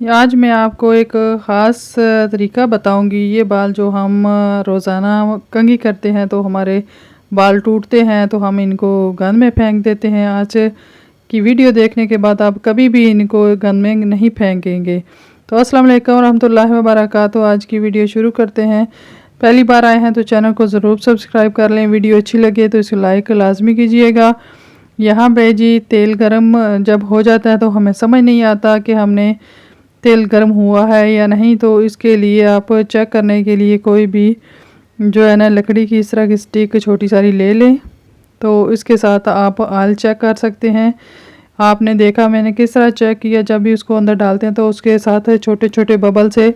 आज मैं आपको एक ख़ास तरीका बताऊंगी। ये बाल जो हम रोज़ाना कंघी करते हैं तो हमारे बाल टूटते हैं, तो हम इनको गंद में फेंक देते हैं। आज की वीडियो देखने के बाद आप कभी भी इनको गंद में नहीं फेंकेंगे। तो अस्सलाम वालेकुम रहमतुल्लाहि व बरकातहू। आज की वीडियो शुरू करते हैं। पहली बार आए हैं तो चैनल को ज़रूर सब्सक्राइब कर लें। वीडियो अच्छी लगे तो इसे लाइक लाजमी कीजिएगा। यहाँ पे जी तेल गरम जब हो जाता है तो हमें समझ नहीं आता कि हमने तेल गर्म हुआ है या नहीं, तो इसके लिए आप चेक करने के लिए कोई भी जो है ना लकड़ी की इस तरह की स्टिक छोटी सारी ले लें। तो इसके साथ आप ऑयल चेक कर सकते हैं। आपने देखा मैंने किस तरह चेक किया, जब भी उसको अंदर डालते हैं तो उसके साथ छोटे छोटे बबल से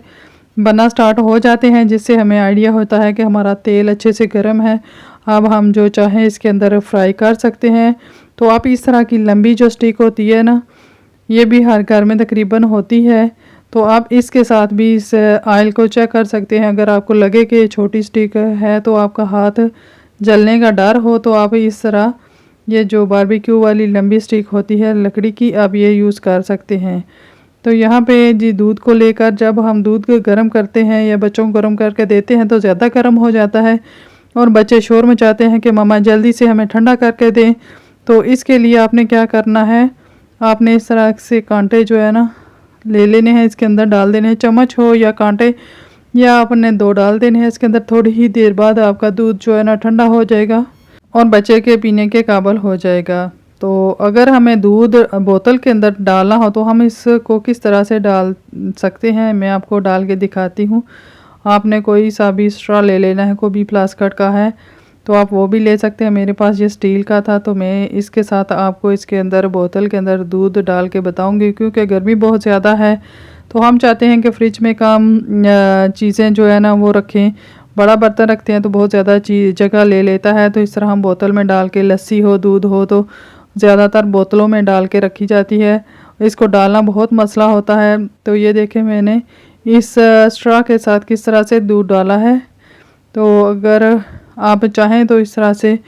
बनना स्टार्ट हो जाते हैं, जिससे हमें आइडिया होता है कि हमारा तेल अच्छे से गर्म है। अब हम जो चाहें इसके अंदर फ्राई कर सकते हैं। तो आप इस तरह की लंबी जो स्टिक होती है ना, ये भी हर घर में तकरीबन होती है। तो आप इसके साथ भी इस ऑयल को चेक कर सकते हैं। अगर आपको लगे कि छोटी स्टिक है तो आपका हाथ जलने का डर हो, तो आप इस तरह ये जो बारबेक्यू वाली लंबी स्टिक होती है लकड़ी की, आप ये यूज़ कर सकते हैं। तो यहाँ पे जी दूध को लेकर जब हम दूध को गर्म करते हैं या बच्चों को गर्म करके देते हैं तो ज़्यादा गर्म हो जाता है और बच्चे शोर मचाते हैं कि मम्मा जल्दी से हमें ठंडा करके दें। तो इसके लिए आपने क्या करना है, आपने इस तरह से कांटे जो है ना ले लेने हैं, इसके अंदर डाल देने हैं। चम्मच हो या कांटे, या आपने 2 डाल देने हैं इसके अंदर। थोड़ी ही देर बाद आपका दूध जो है ना ठंडा हो जाएगा और बच्चे के पीने के काबिल हो जाएगा। तो अगर हमें दूध बोतल के अंदर डालना हो तो हम इसको किस तरह से डाल सकते हैं, मैं आपको डाल के दिखाती हूँ। आपने कोई सा भी स्ट्रॉ ले लेना है, कोई भी प्लास्टिक का है तो आप वो भी ले सकते हैं। मेरे पास ये स्टील का था तो मैं इसके साथ आपको इसके अंदर बोतल के अंदर दूध डाल के बताऊंगी, क्योंकि गर्मी बहुत ज़्यादा है तो हम चाहते हैं कि फ्रिज में कम चीज़ें जो है ना वो रखें। बड़ा बर्तन रखते हैं तो बहुत ज़्यादा जगह ले लेता है, तो इस तरह हम बोतल में डाल के, लस्सी हो दूध हो तो ज़्यादातर बोतलों में डाल के रखी जाती है। इसको डालना बहुत मसला होता है। तो ये देखें मैंने इस स्ट्रॉ के साथ किस तरह से दूध डाला है। तो अगर आप चाहें तो इस तरह से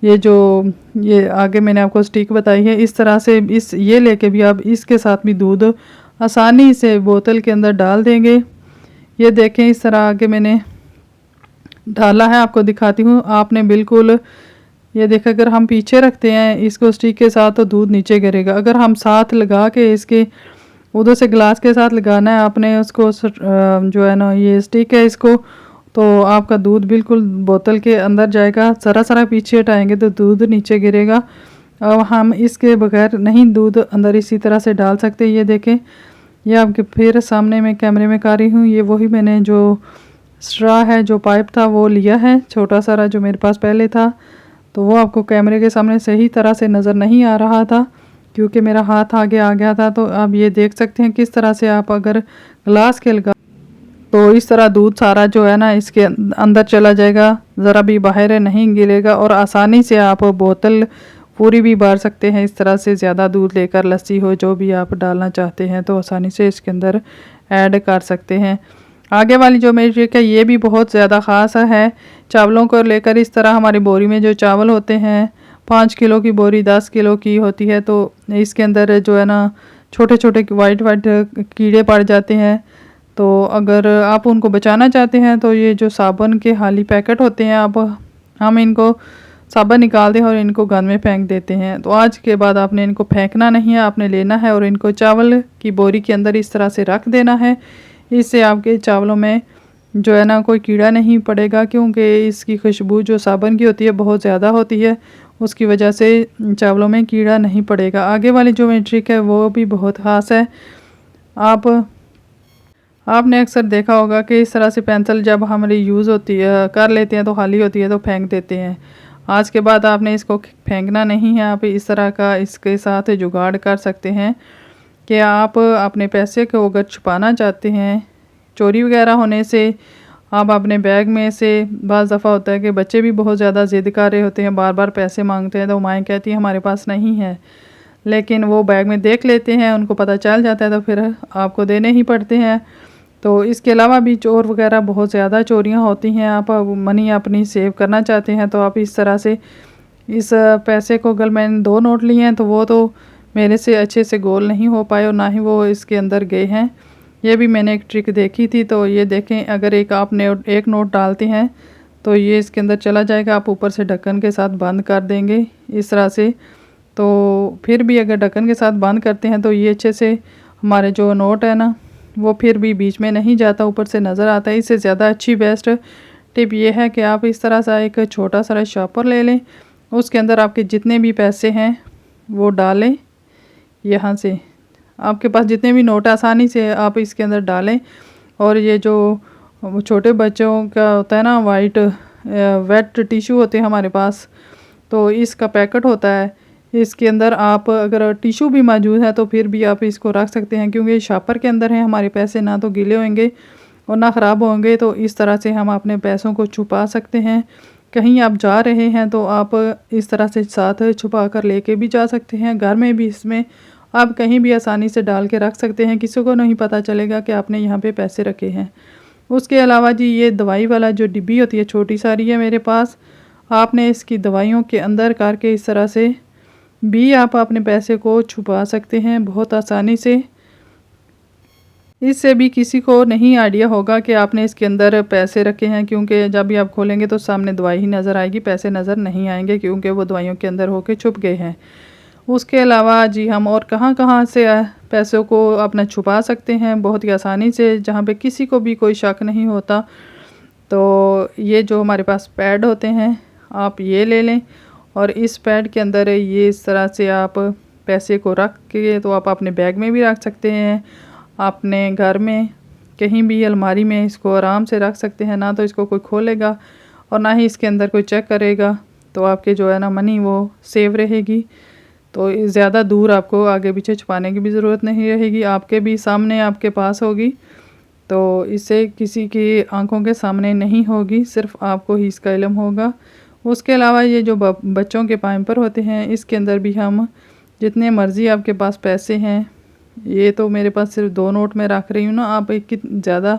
ये आगे मैंने आपको स्टिक बताई है, इस तरह से इस ये लेके भी आप इसके साथ भी दूध आसानी से बोतल के अंदर डाल देंगे। ये देखें इस तरह आगे मैंने डाला है, आपको दिखाती हूँ। आपने बिल्कुल ये देखा, अगर हम पीछे रखते हैं इसको स्टिक के साथ तो दूध नीचे गिरेगा। अगर हम साथ लगा के इसके उधर से ग्लास के साथ लगाना है आपने उसको जो है ना ये स्टिक है इसको, तो आपका दूध बिल्कुल बोतल के अंदर जाएगा। ज़रा ज़रा पीछे हटाएंगे तो दूध नीचे गिरेगा। अब हम इसके बगैर नहीं दूध अंदर इसी तरह से डाल सकते। ये देखें, ये आपके फिर सामने मैं कैमरे में कर रही हूँ। ये वही मैंने जो स्ट्रॉ है, जो पाइप था वो लिया है, छोटा सारा जो मेरे पास पहले था। तो वो आपको कैमरे के सामने सही तरह से नज़र नहीं आ रहा था क्योंकि मेरा हाथ आगे आ गया था। तो आप ये देख सकते हैं किस तरह से आप अगर ग्लास के लगा तो इस तरह दूध सारा जो है ना इसके अंदर चला जाएगा, ज़रा भी बाहर नहीं गिरेगा और आसानी से आप बोतल पूरी भी भर सकते हैं। इस तरह से ज़्यादा दूध लेकर, लस्सी हो जो भी आप डालना चाहते हैं तो आसानी से इसके अंदर ऐड कर सकते हैं। आगे वाली जो मेरी ट्रिक है ये भी बहुत ज़्यादा ख़ास है। चावलों को लेकर इस तरह हमारी बोरी में जो चावल होते हैं, 5 किलो की बोरी 10 किलो की होती है, तो इसके अंदर जो है ना छोटे छोटे वाइट वाइट कीड़े पड़ जाते हैं। तो अगर आप उनको बचाना चाहते हैं तो ये जो साबुन के खाली पैकेट होते हैं, अब हम इनको साबुन निकाल दें और इनको गंद में फेंक देते हैं। तो आज के बाद आपने इनको फेंकना नहीं है, आपने लेना है और इनको चावल की बोरी के अंदर इस तरह से रख देना है। इससे आपके चावलों में जो है ना कोई कीड़ा नहीं पड़ेगा, क्योंकि इसकी खुशबू जो साबुन की होती है बहुत ज़्यादा होती है, उसकी वजह से चावलों में कीड़ा नहीं पड़ेगा। आगे वाली जो मेरी ट्रिक है वो भी बहुत ख़ास है। आपने अक्सर देखा होगा कि इस तरह से पेंसिल जब हमारी यूज़ होती है कर लेते हैं तो खाली होती है तो फेंक देते हैं। आज के बाद आपने इसको फेंकना नहीं है, आप इस तरह का इसके साथ जुगाड़ कर सकते हैं कि आप अपने पैसे को अगर छुपाना चाहते हैं चोरी वगैरह होने से, आप अपने बैग में से, बाज़ दफ़ा होता है कि बच्चे भी बहुत ज़्यादा ज़िद कर रहे होते हैं, बार बार पैसे मांगते हैं तो माएँ कहती हैं हमारे पास नहीं है, लेकिन वो बैग में देख लेते हैं, उनको पता चल जाता है तो फिर आपको देने ही पड़ते हैं। तो इसके अलावा भी चोर वगैरह बहुत ज़्यादा चोरियां होती हैं। आप मनी अपनी सेव करना चाहते हैं तो आप इस तरह से इस पैसे को, अगर मैंने 2 नोट लिए हैं तो वो तो मेरे से अच्छे से गोल नहीं हो पाए और ना ही वो इसके अंदर गए हैं। ये भी मैंने एक ट्रिक देखी थी। तो ये देखें, अगर एक नोट डालते हैं तो ये इसके अंदर चला जाएगा। आप ऊपर से ढक्कन के साथ बंद कर देंगे इस तरह से। तो फिर भी अगर ढक्कन के साथ बंद करते हैं तो ये अच्छे से हमारे जो नोट है ना वो फिर भी बीच में नहीं जाता, ऊपर से नज़र आता है। इससे ज़्यादा अच्छी बेस्ट टिप ये है कि आप इस तरह सा एक छोटा सा शॉपर ले लें, उसके अंदर आपके जितने भी पैसे हैं वो डालें। यहाँ से आपके पास जितने भी नोट आसानी से आप इसके अंदर डालें। और ये जो छोटे बच्चों का होता है ना वाइट वेट टिश्यू होते हैं हमारे पास, तो इसका पैकेट होता है। इसके अंदर आप अगर टिश्यू भी मौजूद है तो फिर भी आप इसको रख सकते हैं, क्योंकि शॉपर के अंदर है हमारे पैसे, ना तो गीले होंगे और ना ख़राब होंगे। तो इस तरह से हम अपने पैसों को छुपा सकते हैं। कहीं आप जा रहे हैं तो आप इस तरह से साथ छुपा कर लेके भी जा सकते हैं। घर में भी इसमें आप कहीं भी आसानी से डाल के रख सकते हैं, किसी को नहीं पता चलेगा कि आपने यहाँ पे पैसे रखे हैं। उसके अलावा जी ये दवाई वाला जो डिब्बी होती है, छोटी सारी है मेरे पास, आपने इसकी दवाइयों के अंदर करके इस तरह से भी आप अपने पैसे को छुपा सकते हैं बहुत आसानी से। इससे भी किसी को नहीं आइडिया होगा कि आपने इसके अंदर पैसे रखे हैं, क्योंकि जब भी आप खोलेंगे तो सामने दवाई ही नज़र आएगी, पैसे नज़र नहीं आएंगे, क्योंकि वो दवाइयों के अंदर होके छुप गए हैं। उसके अलावा जी हम और कहाँ-कहाँ से पैसों को अपना छुपा सकते हैं बहुत ही आसानी से, जहाँ पे किसी को भी कोई शक नहीं होता। तो ये जो हमारे पास पैड होते हैं आप ये ले लें, और इस पैड के अंदर ये इस तरह से आप पैसे को रख के तो आप अपने बैग में भी रख सकते हैं, अपने घर में कहीं भी अलमारी में इसको आराम से रख सकते हैं। ना तो इसको कोई खोलेगा और ना ही इसके अंदर कोई चेक करेगा, तो आपके जो है ना मनी वो सेव रहेगी। तो ज़्यादा दूर आपको आगे पीछे छुपाने की भी ज़रूरत नहीं रहेगी, आपके भी सामने आपके पास होगी। तो इससे किसी की आंखों के सामने नहीं होगी, सिर्फ आपको ही इसका इल्म होगा। उसके अलावा ये जो बच्चों के पैम्पर होते हैं, इसके अंदर भी हम जितने मर्ज़ी आपके पास पैसे हैं, ये तो मेरे पास सिर्फ 2 नोट में रख रही हूँ ना, आप एक ज़्यादा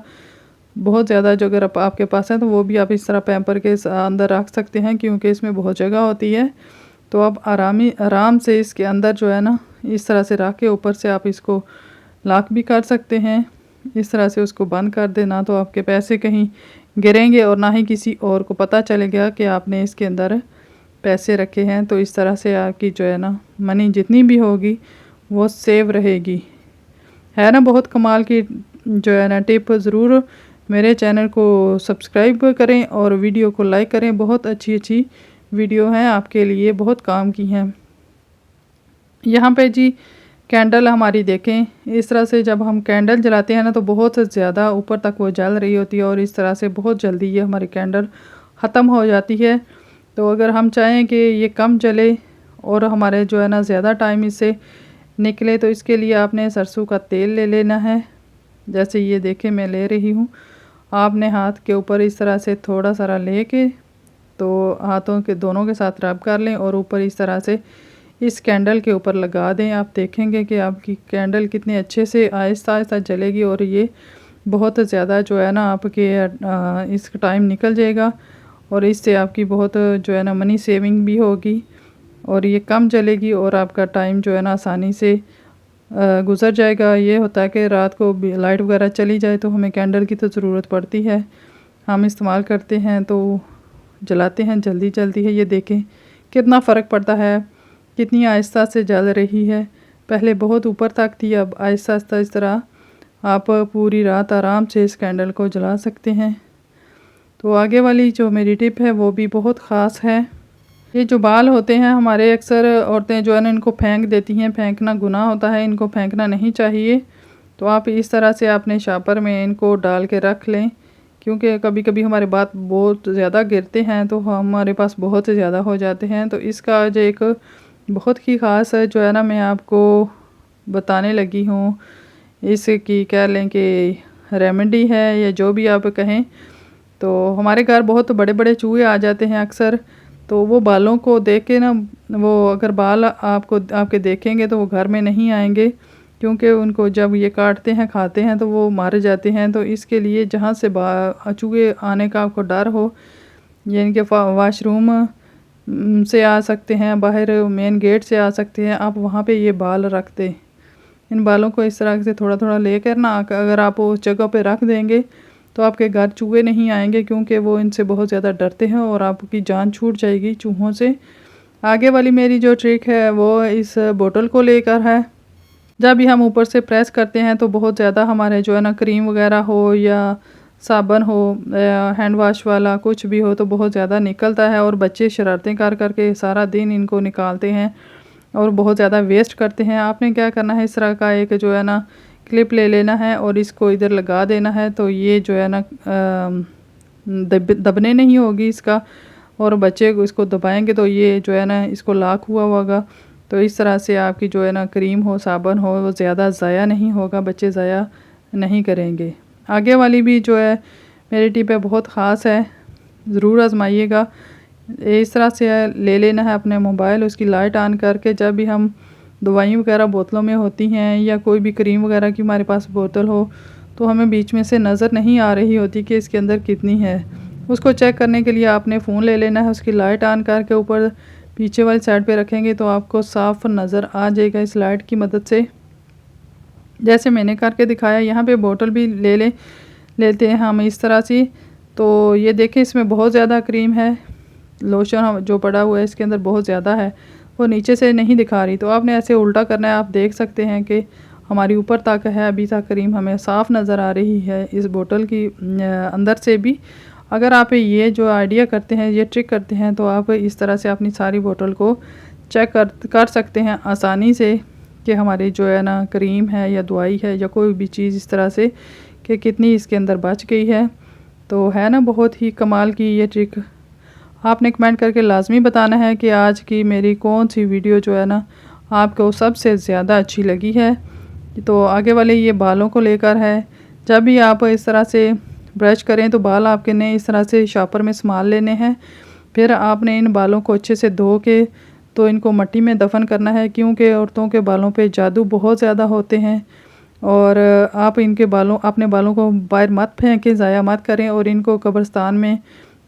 बहुत ज़्यादा जो अगर आपके पास है तो वो भी आप इस तरह पैम्पर के अंदर रख सकते हैं, क्योंकि इसमें बहुत जगह होती है। तो आप आराम से इसके अंदर जो है ना इस तरह से रख के ऊपर से आप इसको लॉक भी कर सकते हैं। इस तरह से उसको बंद कर देना तो आपके पैसे कहीं गिरेंगे और ना ही किसी और को पता चलेगा कि आपने इसके अंदर पैसे रखे हैं। तो इस तरह से आपकी जो है ना मनी जितनी भी होगी वो सेव रहेगी। है ना बहुत कमाल की जो है ना टिप। ज़रूर मेरे चैनल को सब्सक्राइब करें और वीडियो को लाइक करें, बहुत अच्छी वीडियो हैं आपके लिए, बहुत काम की हैं। यहाँ पे जी कैंडल हमारी देखें, इस तरह से जब हम कैंडल जलाते हैं ना तो बहुत ज़्यादा ऊपर तक वो जल रही होती है, और इस तरह से बहुत जल्दी ये हमारी कैंडल ख़त्म हो जाती है। तो अगर हम चाहें कि ये कम जले और हमारे जो है ना ज़्यादा टाइम इससे निकले, तो इसके लिए आपने सरसों का तेल ले लेना है। जैसे ये देखें मैं ले रही हूँ, आपने हाथ के ऊपर इस तरह से थोड़ा सारा लेके तो हाथों के दोनों के साथ रब कर लें और ऊपर इस तरह से इस कैंडल के ऊपर लगा दें। आप देखेंगे कि आपकी कैंडल कितने अच्छे से आहिस्ता जलेगी, और ये बहुत ज़्यादा जो है ना आपके इसका टाइम निकल जाएगा, और इससे आपकी बहुत जो है ना मनी सेविंग भी होगी, और ये कम जलेगी और आपका टाइम जो है ना आसानी से गुज़र जाएगा। ये होता है कि रात को लाइट वगैरह चली जाए तो हमें कैंडल की तो ज़रूरत पड़ती है, हम इस्तेमाल करते हैं तो जलाते हैं, जल्दी जल्दी है। ये देखें कितना फ़र्क पड़ता है, कितनी आहिस्ता से जल रही है। पहले बहुत ऊपर तक थी, अब आहिस्ता आहिस्ता इस तरह आप पूरी रात आराम से इस कैंडल को जला सकते हैं। तो आगे वाली जो मेरी टिप है वो भी बहुत ख़ास है। ये जो बाल होते हैं हमारे, अक्सर औरतें जो है ना इनको फेंक देती हैं, फेंकना गुनाह होता है, इनको फेंकना नहीं चाहिए। तो आप इस तरह से अपने शॉपर में इनको डाल के रख लें, क्योंकि कभी कभी हमारे बाल बहुत ज़्यादा गिरते हैं तो हमारे पास बहुत ज़्यादा हो जाते हैं। तो इसका जो एक बहुत ही ख़ास है जो है ना मैं आपको बताने लगी हूँ, इसकी कह लें कि रेमेडी है या जो भी आप कहें। तो हमारे घर बहुत बड़े बड़े चूहे आ जाते हैं अक्सर, तो वो बालों को देख के ना, वो अगर बाल आपके देखेंगे तो वो घर में नहीं आएंगे, क्योंकि उनको जब ये काटते हैं खाते हैं तो वो मारे जाते हैं। तो इसके लिए जहाँ से चूहे आने का आपको डर हो, यानी कि वाशरूम से आ सकते हैं, बाहर मेन गेट से आ सकते हैं, आप वहाँ पे ये बाल रख दें, इन बालों को इस तरह से थोड़ा थोड़ा लेकर ना अगर आप उस जगह पे रख देंगे तो आपके घर चूहे नहीं आएंगे, क्योंकि वो इनसे बहुत ज़्यादा डरते हैं और आपकी जान छूट जाएगी चूहों से। आगे वाली मेरी जो ट्रिक है वो इस बोतल को लेकर है। जब भी हम ऊपर से प्रेस करते हैं तो बहुत ज़्यादा हमारे जो है ना क्रीम वगैरह हो या साबुन हो, हैंड वाश वाला कुछ भी हो, तो बहुत ज़्यादा निकलता है और बच्चे शरारतें कर करके सारा दिन इनको निकालते हैं और बहुत ज़्यादा वेस्ट करते हैं। आपने क्या करना है, इस तरह का एक जो है ना क्लिप ले लेना है और इसको इधर लगा देना है, तो ये जो है ना दबने नहीं होगी इसका, और बच्चे को इसको दबाएंगे तो ये जो है ना इसको लॉक हुआ होगा। तो इस तरह से आपकी जो है ना क्रीम हो साबुन हो वो ज़्यादा ज़ाया नहीं होगा, बच्चे ज़ाया नहीं करेंगे। आगे वाली भी जो है मेरी टिप है बहुत ख़ास है, ज़रूर आजमाइएगा। इस तरह से ले लेना है अपने मोबाइल, उसकी लाइट ऑन करके जब भी हम दवाई वगैरह बोतलों में होती हैं या कोई भी क्रीम वगैरह की हमारे पास बोतल हो, तो हमें बीच में से नज़र नहीं आ रही होती कि इसके अंदर कितनी है। उसको चेक करने के लिए आपने फ़ोन ले लेना है, उसकी लाइट ऑन करके ऊपर पीछे वाली साइड पे रखेंगे तो आपको साफ़ नज़र आ जाएगा इस लाइट की मदद से। जैसे मैंने करके दिखाया, यहाँ पे बोतल भी लेते हैं हम इस तरह से। तो ये देखें इसमें बहुत ज़्यादा क्रीम है, लोशन जो पड़ा हुआ है इसके अंदर बहुत ज़्यादा है, वो नीचे से नहीं दिखा रही। तो आपने ऐसे उल्टा करना है, आप देख सकते हैं कि हमारी ऊपर तक है अभी तक क्रीम हमें साफ़ नज़र आ रही है इस बोतल की अंदर से भी। अगर आप ये जो आइडिया करते हैं, ये ट्रिक करते हैं, तो आप इस तरह से अपनी सारी बोतल को चेक कर सकते हैं आसानी से कि हमारी जो है ना क्रीम है या दवाई है या कोई भी चीज़ इस तरह से कि कितनी इसके अंदर बच गई है। तो है ना बहुत ही कमाल की ये ट्रिक। आपने कमेंट करके लाजमी बताना है कि आज की मेरी कौन सी वीडियो जो है ना आपको सबसे ज़्यादा अच्छी लगी है। तो आगे वाले ये बालों को लेकर है, जब भी आप इस तरह से ब्रश करें तो बाल आपके ने इस तरह से शॉपर में संभाल लेने हैं। फिर आपने इन बालों को अच्छे से धो के तो इनको मिट्टी में दफन करना है, क्योंकि औरतों के बालों पे जादू बहुत ज़्यादा होते हैं। और आप अपने बालों को बाहर मत फेंकें, ज़ाया मत करें, और इनको कब्रिस्तान में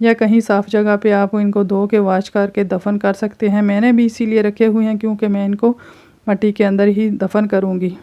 या कहीं साफ़ जगह पे आप इनको धो के वाश करके दफन कर सकते हैं। मैंने भी इसीलिए रखे हुए हैं क्योंकि मैं इनको मिट्टी के अंदर ही दफन करूँगी।